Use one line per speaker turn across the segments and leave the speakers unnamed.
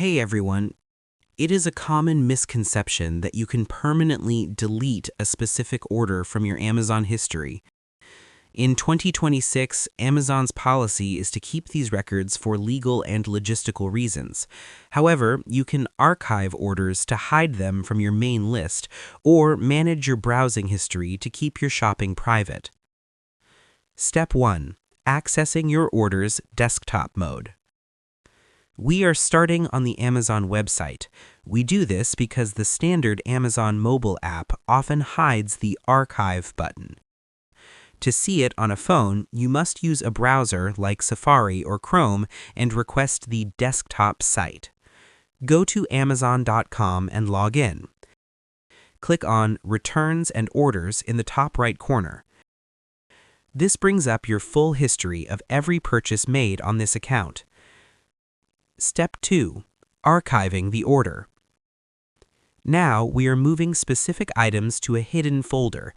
Hey everyone, it is a common misconception that you can permanently delete a specific order from your Amazon history. In 2026, Amazon's policy is to keep these records for legal and logistical reasons. However, you can archive orders to hide them from your main list or manage your browsing history to keep your shopping private. Step 1. Accessing your order's desktop mode. We are starting on the Amazon website. We do this because the standard Amazon mobile app often hides the Archive button. To see it on a phone, you must use a browser like Safari or Chrome and request the desktop site. Go to Amazon.com and log in. Click on Returns and Orders in the top right corner. This brings up your full history of every purchase made on this account. Step 2. Archiving the order. Now we are moving specific items to a hidden folder.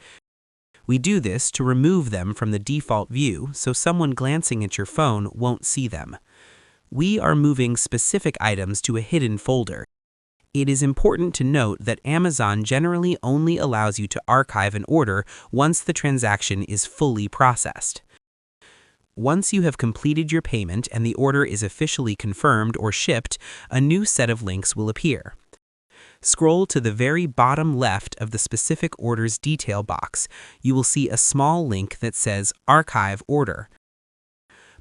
We do this to remove them from the default view so someone glancing at your phone won't see them. We are moving specific items to a hidden folder. It is important to note that Amazon generally only allows you to archive an order once the transaction is fully processed. Once you have completed your payment and the order is officially confirmed or shipped, a new set of links will appear. Scroll to the very bottom left of the specific order's detail box. You will see a small link that says Archive Order.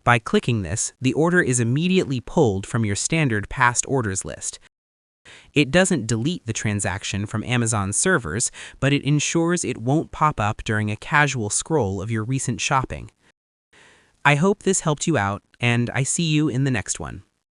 By clicking this, the order is immediately pulled from your standard past orders list. It doesn't delete the transaction from Amazon's servers, but it ensures it won't pop up during a casual scroll of your recent shopping. I hope this helped you out, and I see you in the next one.